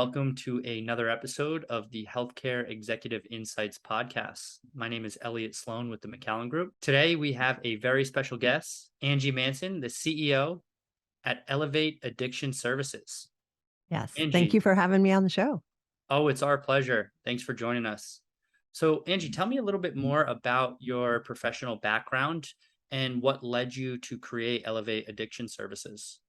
welcome to another episode of the Healthcare Executive Insights podcast. My name is Elliot Sloan with the Macallan Group. Today, we have a very special guest, Angie Manson, the CEO at Elevate Addiction Services. Yes. Angie, thank you for having me on the show. Oh, it's our pleasure. Thanks for joining us. So, Angie, tell me a little bit more about your professional background and what led you to create Elevate Addiction Services.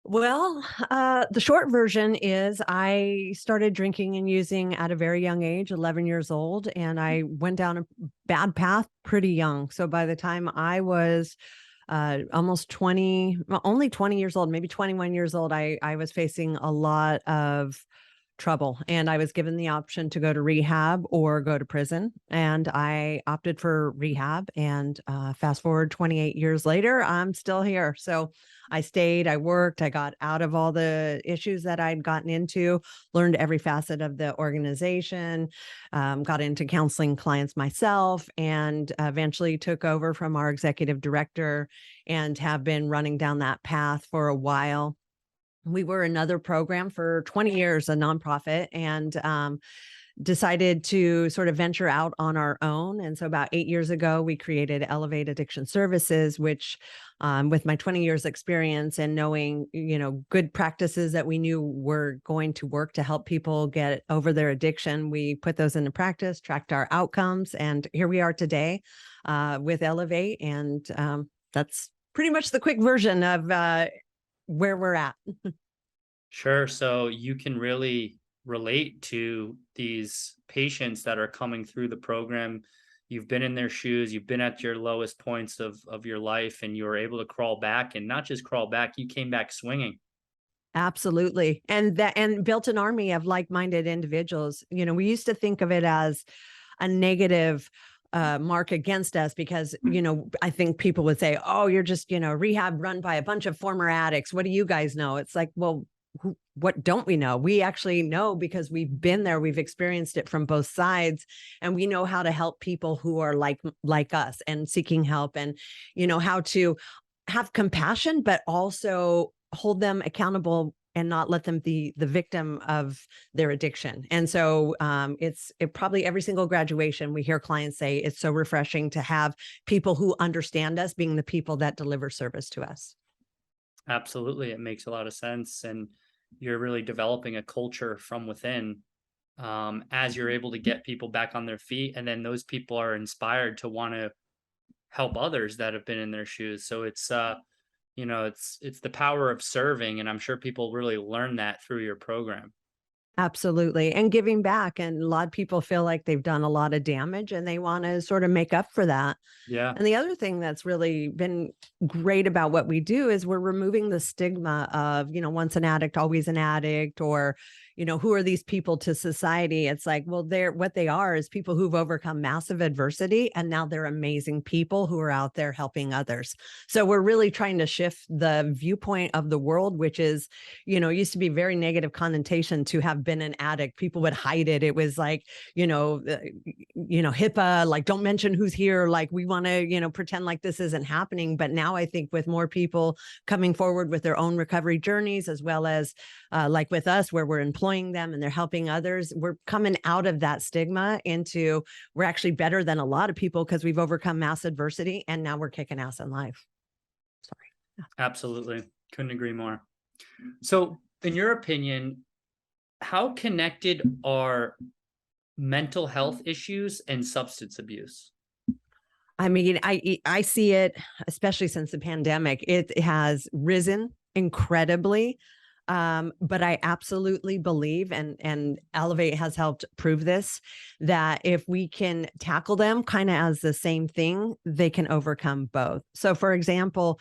Well, the short version is I started drinking and using at a very young age, 11 years old, and I went down a bad path pretty young. So by the time I was almost 20, only 20 years old, maybe 21 years old, I was facing a lot of trouble, and I was given the option to go to rehab or go to prison, and I opted for rehab. And fast forward 28 years later, I'm still here. So I stayed, I worked, I got out of all the issues that I'd gotten into, learned every facet of the organization, got into counseling clients myself, and eventually took over from our executive director and have been running down that path for a while. We were another program for 20 years, a nonprofit, and decided to sort of venture out on our own. And so about 8 years ago, we created Elevate Addiction Services, which with my 20 years experience and knowing, good practices that we knew were going to work to help people get over their addiction, we put those into practice, tracked our outcomes, and here we are today with Elevate. And that's pretty much the quick version of where we're at. Sure. So you can really relate to these patients that are coming through the program. You've been in their shoes, you've been at your lowest points of your life, and you were able to crawl back, and not just crawl back, you came back swinging. Absolutely. And built an army of like-minded individuals. We used to think of it as a negative mark against us because, I think people would say, oh, you're just, rehab run by a bunch of former addicts. What do you guys know? It's like, well, what don't we know? We actually know because we've been there, we've experienced it from both sides, and we know how to help people who are like us and seeking help, and how to have compassion, but also hold them accountable and not let them be the victim of their addiction. And so it probably every single graduation we hear clients say it's so refreshing to have people who understand us being the people that deliver service to us. Absolutely. It makes a lot of sense. And you're really developing a culture from within as you're able to get people back on their feet. And then those people are inspired to want to help others that have been in their shoes. So it's the power of serving. And I'm sure people really learn that through your program. Absolutely. And giving back. And a lot of people feel like they've done a lot of damage and they want to sort of make up for that. Yeah. And the other thing that's really been great about what we do is we're removing the stigma of, once an addict, always an addict, or, who are these people to society? It's like, well, what they are is people who've overcome massive adversity, and now they're amazing people who are out there helping others. So we're really trying to shift the viewpoint of the world, which is, used to be very negative connotation to have been an addict. People would hide it. It was like, HIPAA, like, don't mention who's here. Like, we want to, pretend like this isn't happening. But now I think with more people coming forward with their own recovery journeys, as well as like with us, where we're employing them and they're helping others, we're coming out of that stigma into we're actually better than a lot of people because we've overcome mass adversity and now we're kicking ass in life. Sorry. Absolutely. Couldn't agree more. So in your opinion, how connected are mental health issues and substance abuse? I mean, I see it, especially since the pandemic, it has risen incredibly. But I absolutely believe, and Elevate has helped prove this, that if we can tackle them kind of as the same thing, they can overcome both. So for example,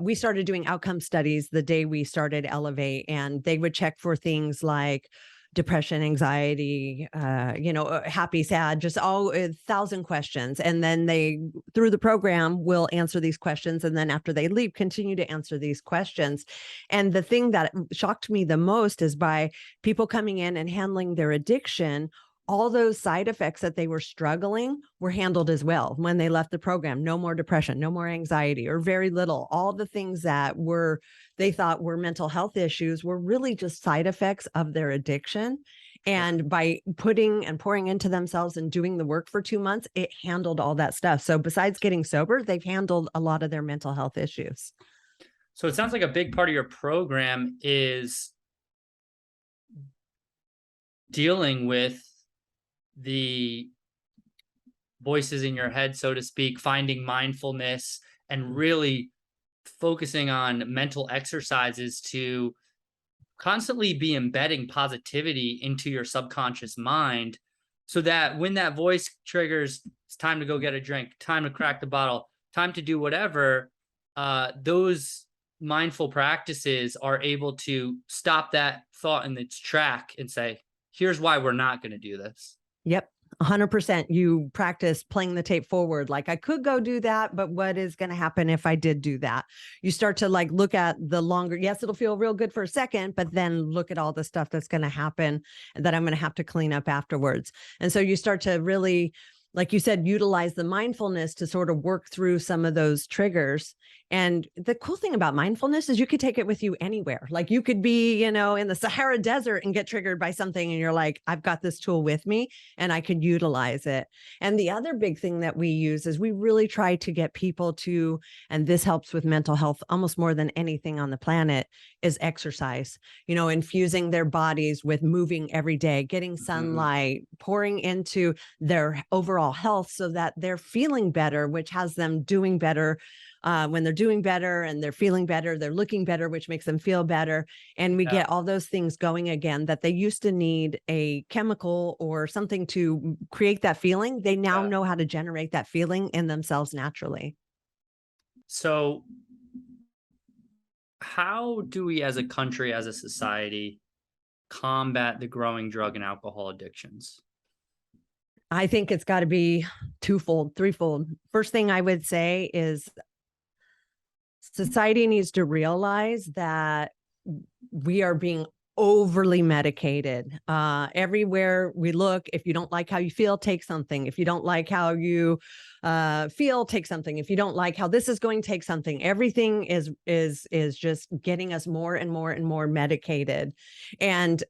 we started doing outcome studies the day we started Elevate, and they would check for things like depression, anxiety, happy, sad, just all 1,000 questions. And then they, through the program, will answer these questions. And then after they leave, continue to answer these questions. And the thing that shocked me the most is by people coming in and handling their addiction all those side effects that they were struggling were handled as well when they left the program. No more depression, no more anxiety, or very little. All the things that were they thought were mental health issues were really just side effects of their addiction. Sure. And by putting and pouring into themselves and doing the work for 2 months, it handled all that stuff. So besides getting sober, they've handled a lot of their mental health issues. So it sounds like a big part of your program is dealing with the voices in your head, so to speak, finding mindfulness and really focusing on mental exercises to constantly be embedding positivity into your subconscious mind so that when that voice triggers, it's time to go get a drink, time to crack the bottle, time to do whatever, those mindful practices are able to stop that thought in its track and say, here's why we're not going to do this. Yep. 100%. You practice playing the tape forward. Like, I could go do that, but what is going to happen if I did do that? You start to like look at the longer, yes, it'll feel real good for a second, but then look at all the stuff that's going to happen that I'm going to have to clean up afterwards. And so you start to really, like you said, utilize the mindfulness to sort of work through some of those triggers. And the cool thing about mindfulness is you could take it with you anywhere. Like, you could be, in the Sahara Desert and get triggered by something, and you're like, I've got this tool with me and I could utilize it. And the other big thing that we use is we really try to get people to, and this helps with mental health almost more than anything on the planet, is exercise, infusing their bodies with moving every day, getting sunlight, pouring into their overall health so that they're feeling better, which has them doing better. When they're doing better and they're feeling better, they're looking better, which makes them feel better. And we Yeah. get all those things going again that they used to need a chemical or something to create that feeling. They now Yeah. know how to generate that feeling in themselves naturally. So, how do we as a country, as a society, combat the growing drug and alcohol addictions? I think it's got to be twofold, threefold. First thing I would say is society needs to realize that we are being overly medicated. Everywhere we look, if you don't like how you feel, take something. If you don't like how you feel, take something. If you don't like how this is going, take something. Everything is just getting us more and more and more medicated. And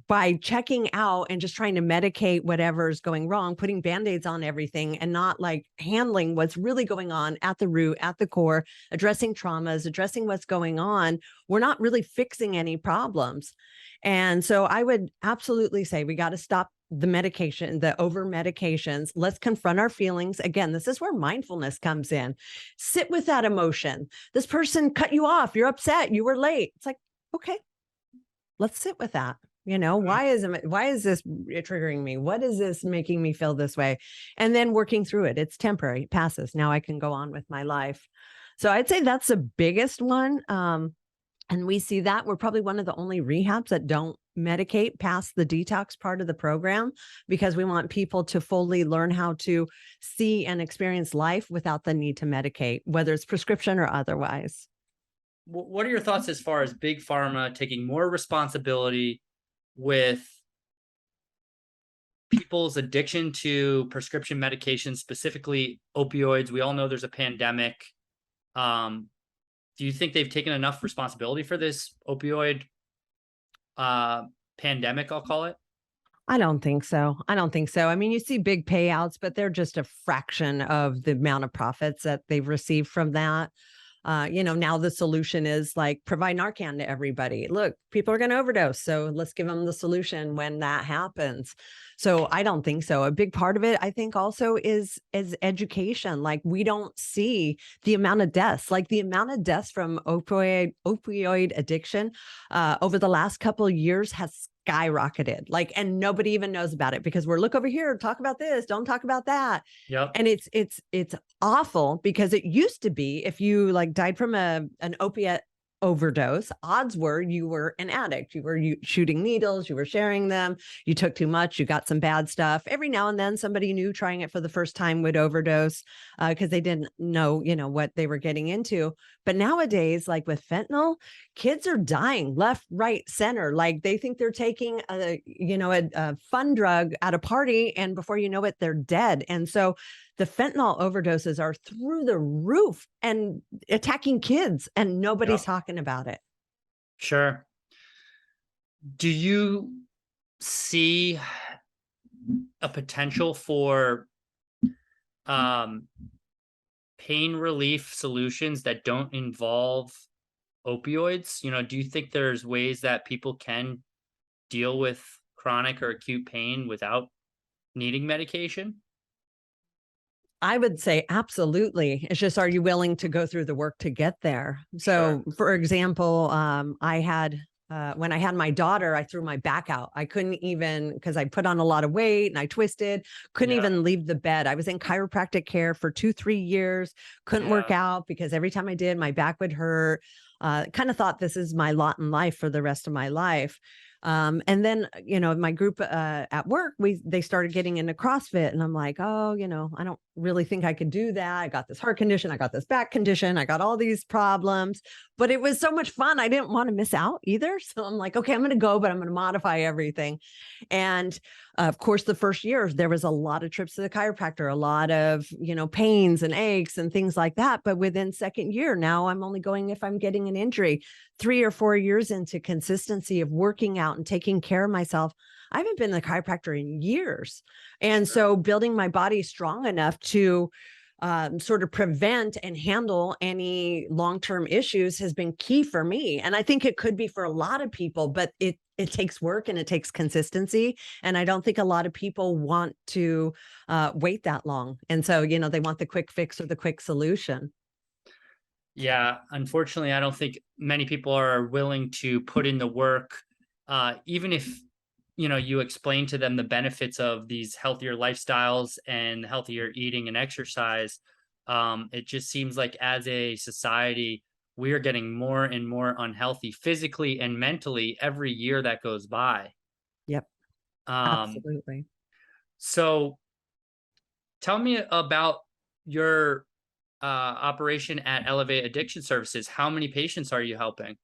by checking out and just trying to medicate whatever's going wrong, putting band-aids on everything and not like handling what's really going on at the root, at the core, addressing traumas, addressing what's going on, we're not really fixing any problems. And so I would absolutely say we got to stop the medication, the over medications. Let's confront our feelings. Again, this is where mindfulness comes in. Sit with that emotion. This person cut you off. You're upset. You were late. It's like, okay, let's sit with that. Why is this triggering me? What is this making me feel this way? And then working through it. It's temporary, it passes. Now I can go on with my life. So I'd say that's the biggest one. And we see that we're probably one of the only rehabs that don't medicate past the detox part of the program, because we want people to fully learn how to see and experience life without the need to medicate, whether it's prescription or otherwise. What are your thoughts as far as big pharma taking more responsibility with people's addiction to prescription medications, specifically opioids? We all know there's a pandemic. Do you think they've taken enough responsibility for this opioid pandemic, I'll call it? I don't think so. I mean, you see big payouts, but they're just a fraction of the amount of profits that they've received from that. Now the solution is like provide Narcan to everybody. Look, people are going to overdose, so let's give them the solution when that happens. So I don't think so. A big part of it, I think, also is education. Like, we don't see the amount of deaths, from opioid addiction over the last couple of years has skyrocketed. Like, and nobody even knows about it because we're look over here, talk about this, don't talk about that. Yep. And it's awful, because it used to be if you like died from an opiate overdose, odds were you were an addict. You were shooting needles, you were sharing them, you took too much, you got some bad stuff. Every now and then, somebody new trying it for the first time would overdose because they didn't know, what they were getting into. But nowadays, like with fentanyl, kids are dying left, right, center. Like they think they're taking a fun drug at a party, and before you know it, they're dead. And so the fentanyl overdoses are through the roof and attacking kids, and nobody's Yep. talking about it. Sure. Do you see a potential for um, pain relief solutions that don't involve opioids? Do you think there's ways that people can deal with chronic or acute pain without needing medication? I would say absolutely. It's just, are you willing to go through the work to get there? Sure. So, for example, I had when I had my daughter, I threw my back out. I couldn't even, because I put on a lot of weight and I twisted, couldn't Yeah. even leave the bed. I was in chiropractic care for 2, 3 years, couldn't work Yeah. out because every time I did, my back would hurt. Kind of thought this is my lot in life for the rest of my life. And then, my group at work, they started getting into CrossFit, and I'm like, oh, I don't really think I could do that. I got this heart condition, I got this back condition, I got all these problems, but it was so much fun. I didn't want to miss out either. So I'm like, okay, I'm going to go, but I'm going to modify everything. And of course, the first year there was a lot of trips to the chiropractor, a lot of, pains and aches and things like that. But within second year, now I'm only going if I'm getting an injury. 3 or 4 years into consistency of working out and taking care of myself, I haven't been to the chiropractor in years. And Sure. so building my body strong enough to sort of prevent and handle any long-term issues has been key for me. And I think it could be for a lot of people, but it takes work and it takes consistency. And I don't think a lot of people want to wait that long. And so, they want the quick fix or the quick solution. Yeah, unfortunately, I don't think many people are willing to put in the work, even if you explain to them the benefits of these healthier lifestyles and healthier eating and exercise. It just seems like as a society, we are getting more and more unhealthy physically and mentally every year that goes by. Yep, Um, absolutely. so tell me about your operation at Elevate Addiction Services. How many patients are you helping?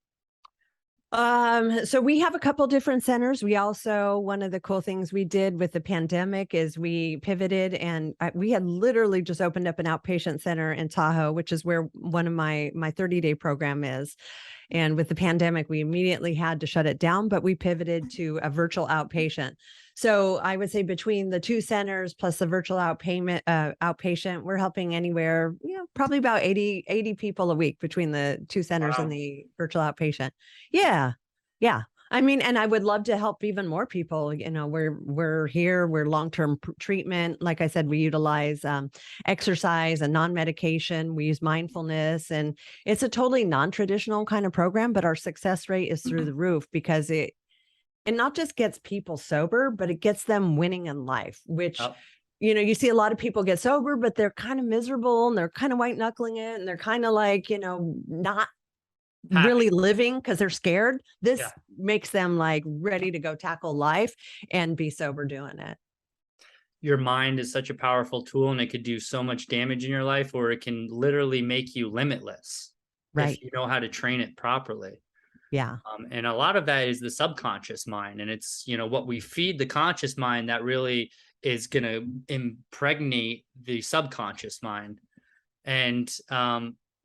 So we have a couple different centers. We also, one of the cool things we did with the pandemic is we pivoted, and we had literally just opened up an outpatient center in Tahoe, which is where one of my 30-day program is. And with the pandemic, we immediately had to shut it down, but we pivoted to a virtual outpatient. So I would say between the two centers plus the virtual outpatient, we're helping anywhere, probably about 80 people a week between the two centers and Wow. the virtual outpatient. Yeah. Yeah. I mean, and I would love to help even more people. We're here, we're long-term treatment. Like I said, we utilize exercise and non-medication. We use mindfulness, and it's a totally non-traditional kind of program, but our success rate is through the roof because it not just gets people sober, but it gets them winning in life, which, Oh, you see a lot of people get sober, but they're kind of miserable and they're kind of white knuckling it. And they're kind of like, not happy. really living because they're scared. Yeah. This makes them like ready to go tackle life and be sober doing it. Your mind is such a powerful tool and it could do so much damage in your life, or it can literally make you limitless if Right. you know how to train it properly. Yeah. And a lot of that is the subconscious mind. And it's, what we feed the conscious mind that really is going to impregnate the subconscious mind. And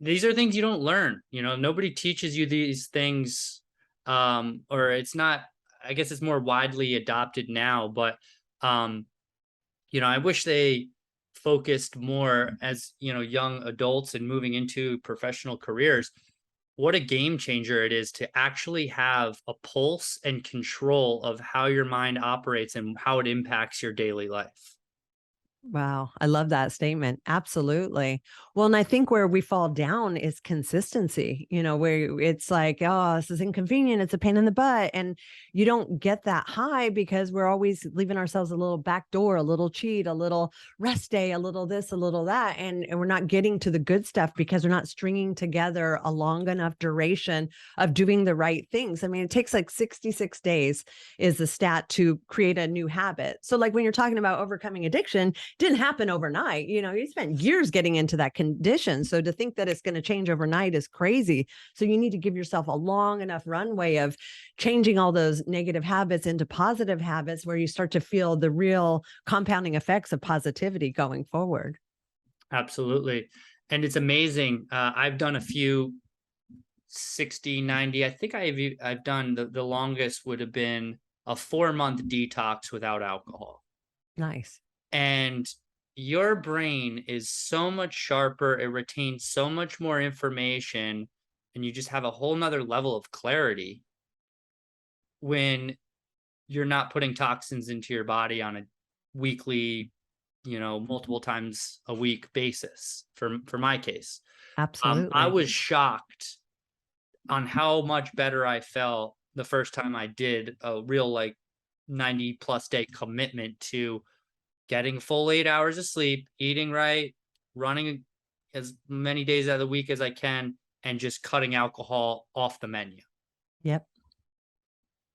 these are things you don't learn. Nobody teaches you these things, or it's not, I guess it's more widely adopted now, but um, I wish they focused more as, young adults and moving into professional careers. What a game changer it is to actually have a pulse and control of how your mind operates and how it impacts your daily life. Wow, I love that statement. Absolutely. Well, and I think where we fall down is consistency, where it's like, oh, this is inconvenient. It's a pain in the butt. And you don't get that high because we're always leaving ourselves a little back door, a little cheat, a little rest day, a little this, a little that. And we're not getting to the good stuff because we're not stringing together a long enough duration of doing the right things. I mean, it takes like 66 days is the stat to create a new habit. So, like when you're talking about overcoming addiction, didn't happen overnight. You spent years getting into that condition. So to think that it's going to change overnight is crazy. So you need to give yourself a long enough runway of changing all those negative habits into positive habits where you start to feel the real compounding effects of positivity going forward. Absolutely. And it's amazing. I've done a few 60, 90. I think I've done the longest would have been a 4-month detox without alcohol. Nice. And your brain is so much sharper. It retains so much more information, and you just have a whole nother level of clarity when you're not putting toxins into your body on a weekly, multiple times a week basis for my case. I Absolutely. was shocked on how much better I felt the first time I did a real, like, 90 plus day commitment to getting full 8 hours of sleep, eating right, running as many days out of the week as I can, and just cutting alcohol off the menu. Yep.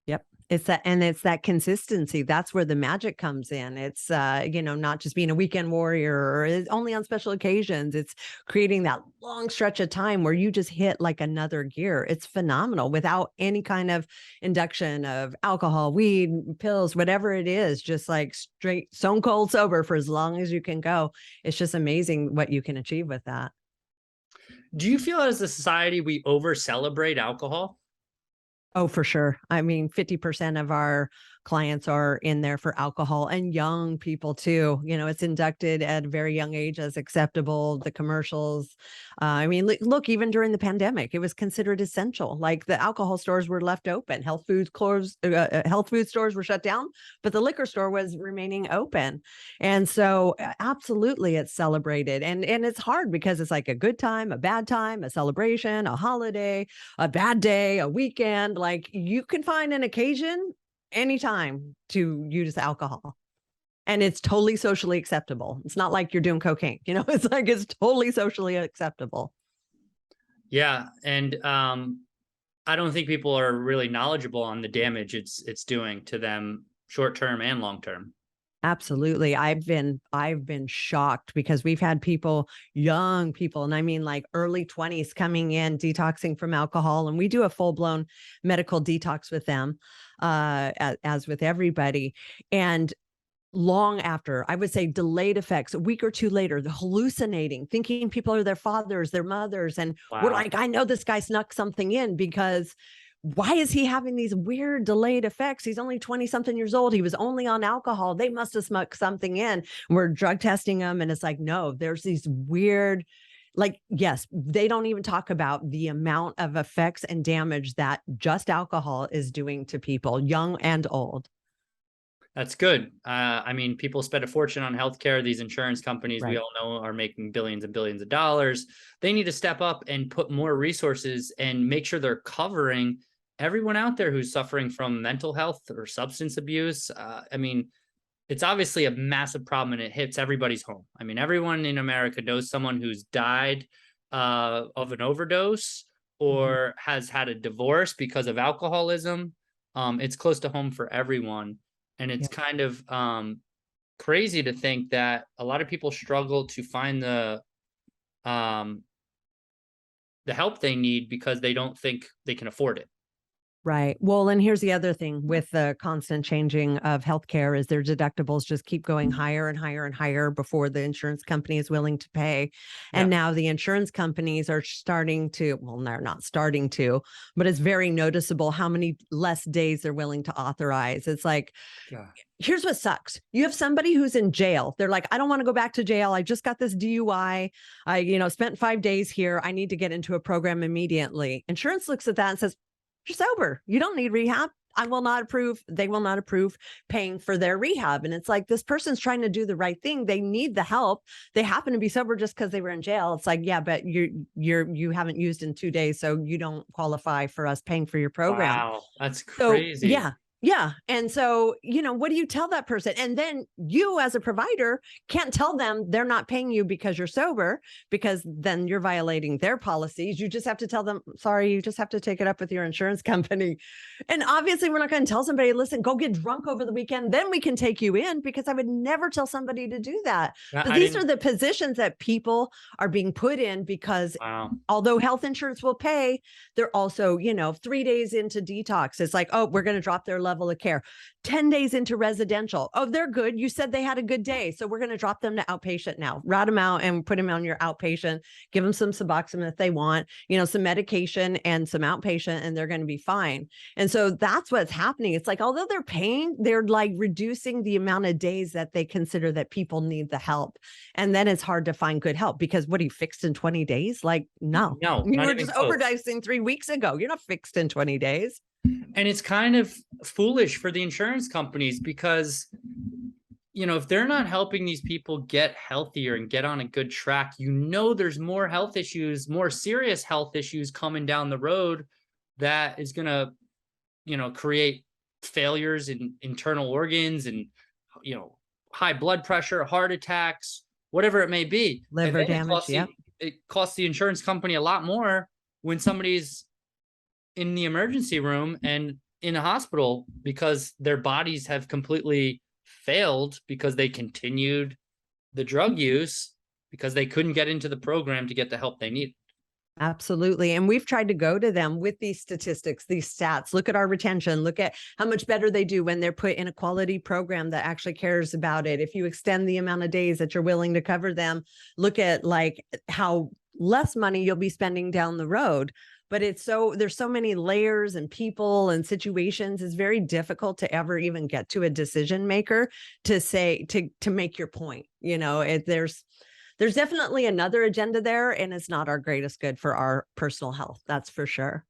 Yep. It's that consistency. That's where the magic comes in. It's not just being a weekend warrior or only on special occasions. It's creating that long stretch of time where you just hit like another gear. It's phenomenal without any kind of induction of alcohol, weed, pills, whatever it is, just like straight stone cold sober for as long as you can go. It's just amazing what you can achieve with that. Do you feel as a society we over celebrate alcohol? Oh, for sure. I mean, 50% of our clients are in there for alcohol and young people too. It's inducted at a very young age as acceptable. The commercials. I mean, look, even during the pandemic, it was considered essential. Like the alcohol stores were left open, health food stores were shut down, but the liquor store was remaining open. And so absolutely it's celebrated. And it's hard because it's like a good time, a bad time, a celebration, a holiday, a bad day, a weekend. Like you can find an occasion anytime to use alcohol. And it's totally socially acceptable. It's not like you're doing cocaine, it's like it's totally socially acceptable. Yeah, and I don't think people are really knowledgeable on the damage it's doing to them short term and long term. Absolutely. I've been shocked because we've had people, young people, and I mean like early 20s coming in detoxing from alcohol, and we do a full-blown medical detox with them, as with everybody. And long after, I would say delayed effects, a week or two later, the hallucinating, thinking people are their fathers, their mothers. And we're Wow. like, I know this guy snuck something in because why is he having these weird delayed effects? He's only 20 something years old. He was only on alcohol. They must have snuck something in. And we're drug testing him. And it's like, no, there's these weird, like, yes, they don't even talk about the amount of effects and damage that just alcohol is doing to people, young and old. That's good. I mean, people spend a fortune on healthcare. These insurance companies, we Right. all know, are making billions and billions of dollars. They need to step up and put more resources and make sure they're covering everyone out there who's suffering from mental health or substance abuse. I mean, it's obviously a massive problem and it hits everybody's home. I mean, everyone in America knows someone who's died of an overdose Mhm. or has had a divorce because of alcoholism. It's close to home for everyone. And it's Yeah. kind of crazy to think that a lot of people struggle to find um, the help they need because they don't think they can afford it. Right. Well, and here's the other thing with the constant changing of healthcare is their deductibles just keep going higher and higher and higher before the insurance company is willing to pay. And Yeah. now the insurance companies are starting to, well, they're not starting to, but it's very noticeable how many less days they're willing to authorize. It's like, Yeah. here's what sucks. You have somebody who's in jail. They're like, I don't want to go back to jail. I just got this DUI. Spent 5 days here. I need to get into a program immediately. Insurance looks at that and says, you're sober. You don't need rehab. I will not approve. They will not approve paying for their rehab. And it's like, this person's trying to do the right thing. They need the help. They happen to be sober just because they were in jail. It's like, yeah, but you haven't used in 2 days, so you don't qualify for us paying for your program. Wow, that's So crazy. yeah, yeah. And so, what do you tell that person? And then you as a provider can't tell them they're not paying you because you're sober, because then you're violating their policies. You just have to tell them, sorry, you just have to take it up with your insurance company. And obviously, we're not going to tell somebody, listen, go get drunk over the weekend, then we can take you in, because I would never tell somebody to do that. But I these are didn't. the positions that people are being put in because Wow. although health insurance will pay, they're also, 3 days into detox, it's like, oh, we're going to drop their level of care. 10 days into residential, oh, they're good. You said they had a good day, so we're going to drop them to outpatient now. Rat them out and put them on your outpatient. Give them some Suboxone if they want, some medication and some outpatient, and they're going to be fine. And so that's what's happening. It's like, although they're paying, they're like reducing the amount of days that they consider that people need the help. And then it's hard to find good help, because what, are you fixed in 20 days? Like, no, No, you not were even just close. overdosing 3 weeks ago. You're not fixed in 20 days. And it's kind of foolish for the insurance companies because, if they're not helping these people get healthier and get on a good track, there's more health issues, more serious health issues coming down the road that is going to, create failures in internal organs and, you know, high blood pressure, heart attacks, whatever it may be. And Liver then damage. Yep. it costs the insurance company a lot more when somebody's in the emergency room and in a hospital because their bodies have completely failed because they continued the drug use because they couldn't get into the program to get the help they need. Absolutely. And we've tried to go to them with these statistics, these stats. Look at our retention. Look at how much better they do when they're put in a quality program that actually cares about it. If you extend the amount of days that you're willing to cover them, look at like how less money you'll be spending down the road. But there's so many layers and people and situations. It's very difficult to ever even get to a decision maker to say, to make your point. There's definitely another agenda there, and it's not our greatest good for our personal health. That's for sure.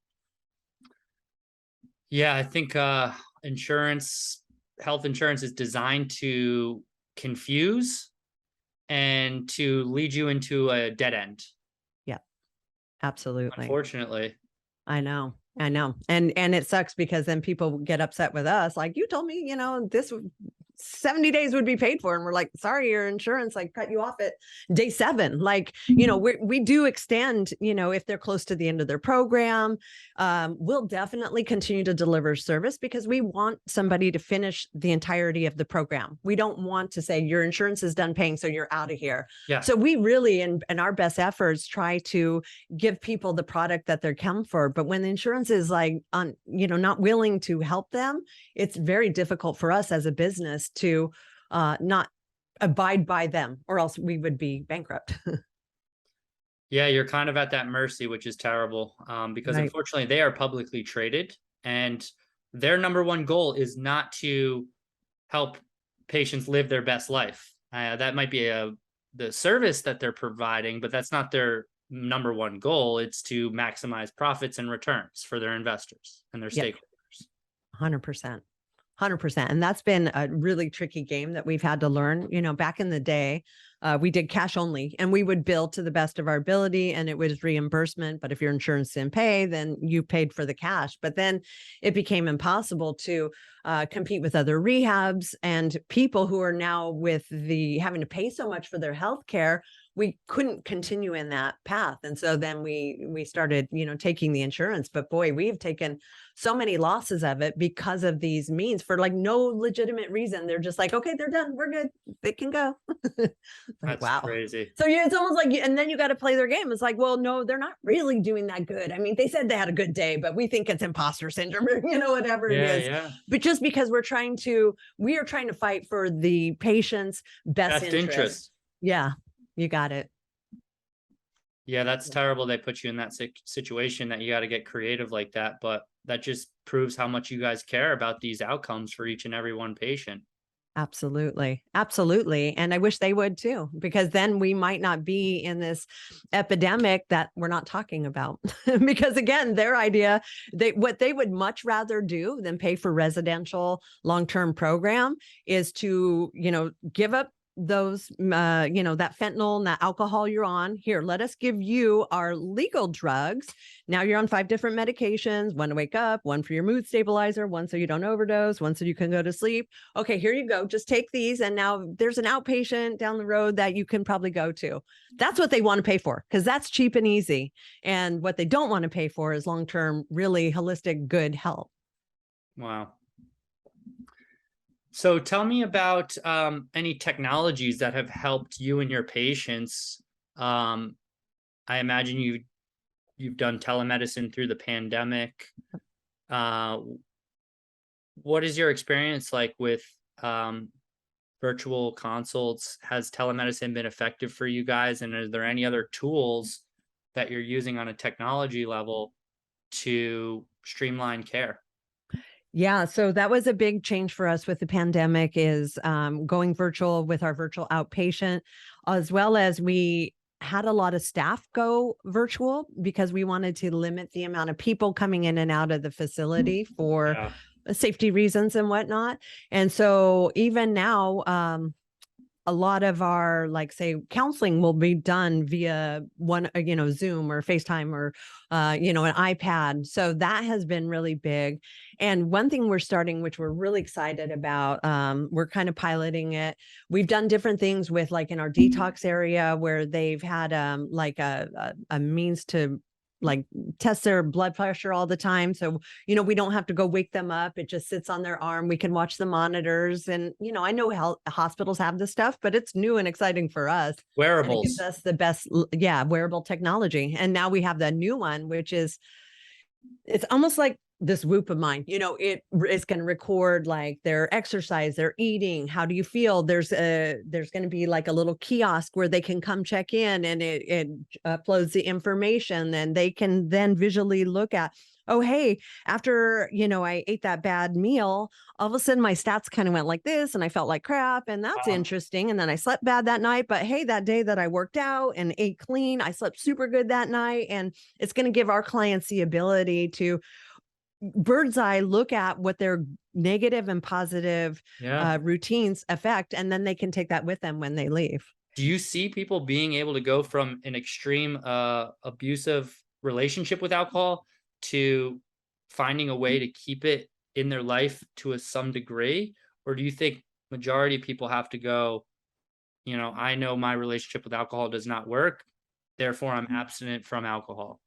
Yeah, I think health insurance is designed to confuse and to lead you into a dead end, Yeah, absolutely. unfortunately. I know. I know. And it sucks because then people get upset with us. Like, you told me, this 70 days would be paid for. And we're like, sorry, your insurance like cut you off at day 7. Like, we do extend, if they're close to the end of their program, we'll definitely continue to deliver service because we want somebody to finish the entirety of the program. We don't want to say your insurance is done paying, so you're out of here. Yeah. So we really, in our best efforts, try to give people the product that they're come for. But when the insurance is like, not willing to help them, it's very difficult for us as a business to not abide by them, or else we would be bankrupt. Yeah, you're kind of at that mercy, which is terrible because Right. unfortunately they are publicly traded and their number one goal is not to help patients live their best life. That might be the service that they're providing, but that's not their number one goal. It's to maximize profits and returns for their investors and their Yep. stakeholders. 100%. 100%. And that's been a really tricky game that we've had to learn. Back in the day, we did cash only and we would bill to the best of our ability and it was reimbursement. But if your insurance didn't pay, then you paid for the cash. But then it became impossible to compete with other rehabs and people who are now with the having to pay so much for their health care. We couldn't continue in that path. And so then we started, taking the insurance. But boy, we've taken so many losses of it because of these means for like no legitimate reason. They're just like, okay, they're done. We're good. They can go. Like, That's wow. crazy. So yeah, it's almost like, and then you got to play their game. It's like, well, no, they're not really doing that good. I mean, they said they had a good day, but we think it's imposter syndrome, whatever it Yeah, is. yeah. But just because we are trying to fight for the patient's best interest. Yeah, you got it. Yeah, that's terrible. They put you in that situation that you got to get creative like that. But that just proves how much you guys care about these outcomes for each and every one patient. Absolutely. Absolutely. And I wish they would too, because then we might not be in this epidemic that we're not talking about. Because again, their idea, what they would much rather do than pay for residential long-term program is to, give up those, that fentanyl and that alcohol you're on. Here, let us give you our legal drugs. Now you're on 5 different medications, one to wake up, one for your mood stabilizer, one so you don't overdose, one so you can go to sleep. Okay, here you go. Just take these. And now there's an outpatient down the road that you can probably go to. That's what they want to pay for, because that's cheap and easy. And what they don't want to pay for is long-term, really holistic, good health. Wow. So tell me about any technologies that have helped you and your patients. I imagine you've done telemedicine through the pandemic. Uh, what is your experience like with virtual consults? Has telemedicine been effective for you guys? And are there any other tools that you're using on a technology level to streamline care? Yeah, so that was a big change for us with the pandemic, is going virtual with our virtual outpatient, as well as we had a lot of staff go virtual because we wanted to limit the amount of people coming in and out of the facility for Yeah. safety reasons and whatnot. And so even now, a lot of our, like, say, counseling will be done via Zoom or FaceTime or, an iPad. So that has been really big. And one thing we're starting, which we're really excited about, we're kind of piloting it. We've done different things with, like, in our detox area where they've had, like a means to, like, test their blood pressure all the time. So, we don't have to go wake them up. It just sits on their arm. We can watch the monitors. And, I know hospitals have this stuff, but it's new and exciting for us. And it gives Wearables. us the best, wearable technology. And now we have the new one, which is, it's almost like this Whoop of mine, it's going to record, like, their exercise, their eating. How do you feel? There's going to be like a little kiosk where they can come check in, and it uploads the information, and they can then visually look at, oh, hey, after, I ate that bad meal, all of a sudden my stats kind of went like this and I felt like crap. And that's interesting. And then I slept bad that night. But hey, that day that I worked out and ate clean, I slept super good that night. And it's going to give our clients the ability to bird's eye look at what their negative and positive Yeah. routines affect. And then they can take that with them when they leave. Do you see people being able to go from an extreme abusive relationship with alcohol to finding a way to keep it in their life to some degree? Or do you think majority of people have to go, I know my relationship with alcohol does not work, therefore I'm abstinent from alcohol?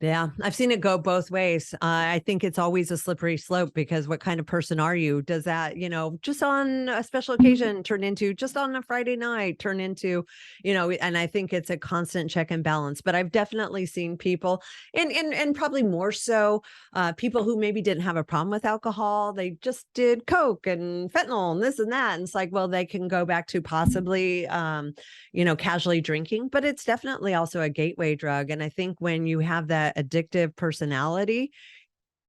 Yeah, I've seen it go both ways. I think it's always a slippery slope, because what kind of person are you? Does that, just on a special occasion turn into, just on a Friday night turn into, and I think it's a constant check and balance. But I've definitely seen people, and probably more so, people who maybe didn't have a problem with alcohol. They just did Coke and fentanyl and this and that. And it's like, well, they can go back to possibly, casually drinking, but it's definitely also a gateway drug. And I think when you have that addictive personality,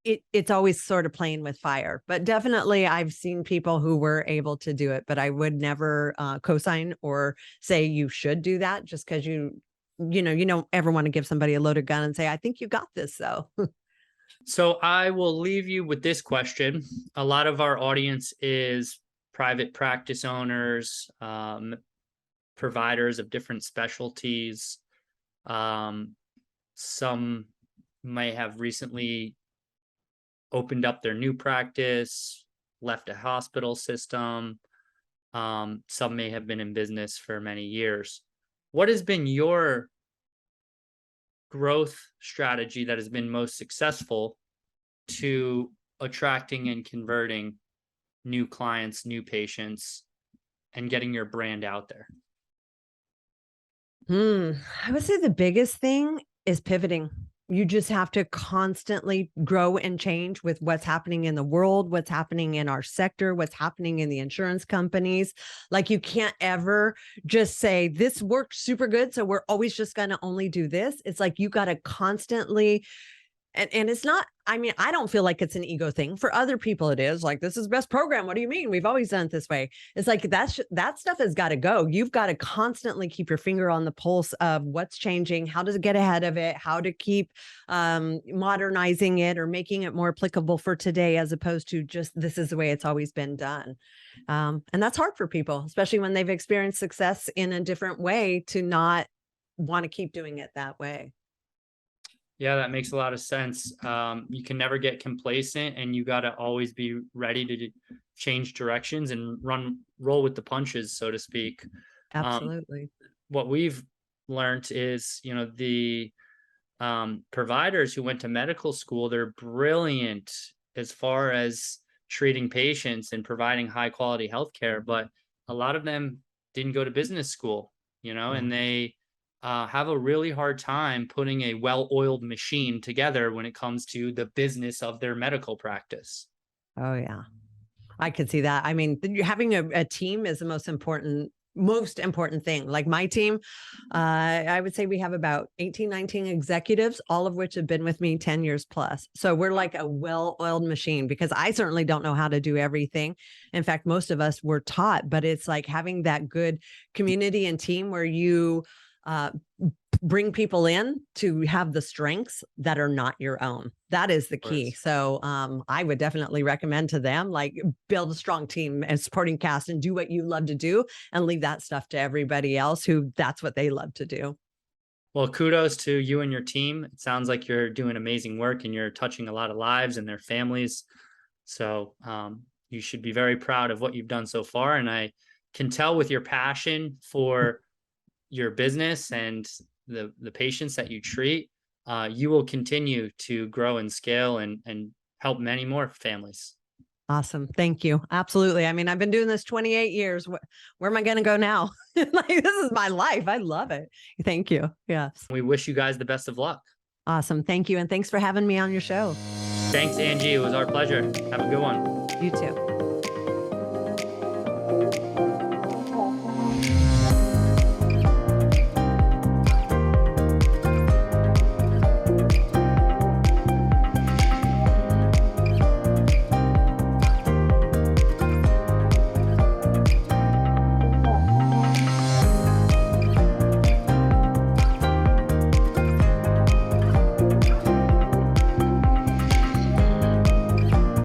it's always sort of playing with fire. But definitely I've seen people who were able to do it, but I would never co-sign or say you should do that, just because you don't ever want to give somebody a loaded gun and say, I think you got this. So So I will leave you with this question. A lot of our audience is private practice owners, providers of different specialties. Some may have recently opened up their new practice, left a hospital system. Some may have been in business for many years. What has been your growth strategy that has been most successful to attracting and converting new clients, new patients, and getting your brand out there? I would say the biggest thing is pivoting. You just have to constantly grow and change with what's happening in the world, what's happening in our sector, what's happening in the insurance companies. Like, you can't ever just say, this worked super good, so we're always just going to only do this. It's like, you got to constantly And it's not, I mean, I don't feel like it's an ego thing. For other people, it is like, this is best program. What do you mean? We've always done it this way. It's like that stuff has got to go. You've got to constantly keep your finger on the pulse of what's changing, how to get ahead of it, how to keep modernizing it or making it more applicable for today, as opposed to just this is the way it's always been done. And that's hard for people, especially when they've experienced success in a different way, to not want to keep doing it that way. Yeah, that makes a lot of sense. You can never get complacent, and you got to always be ready to change directions and roll with the punches, so to speak. Um, Absolutely. what we've learned is, the providers who went to medical school, they're brilliant as far as treating patients and providing high quality healthcare, but a lot of them didn't go to business school, Yeah. and they have a really hard time putting a well-oiled machine together when it comes to the business of their medical practice. Oh, yeah. I could see that. I mean, having a team is the most important thing. Like my team, I would say we have about 18, 19 executives, all of which have been with me 10 years plus. So we're like a well-oiled machine, because I certainly don't know how to do everything. In fact, most of us were taught, but it's like having that good community and team where you uh, bring people in to have the strengths that are not your own. That is the Of key. course. So I would definitely recommend to them, like, build a strong team and supporting cast and do what you love to do, and leave that stuff to everybody else who that's what they love to do. Well, kudos to you and your team. It sounds like you're doing amazing work and you're touching a lot of lives and their families. So you should be very proud of what you've done so far. And I can tell with your passion for your business and the patients that you treat, you will continue to grow and scale and help many more families. Awesome. Thank you. Absolutely. I mean, I've been doing this 28 years. Where am I going to go now? Like, this is my life. I love it. Thank you. Yes. We wish you guys the best of luck. Awesome. Thank you. And thanks for having me on your show. Thanks, Angie. It was our pleasure. Have a good one. You too.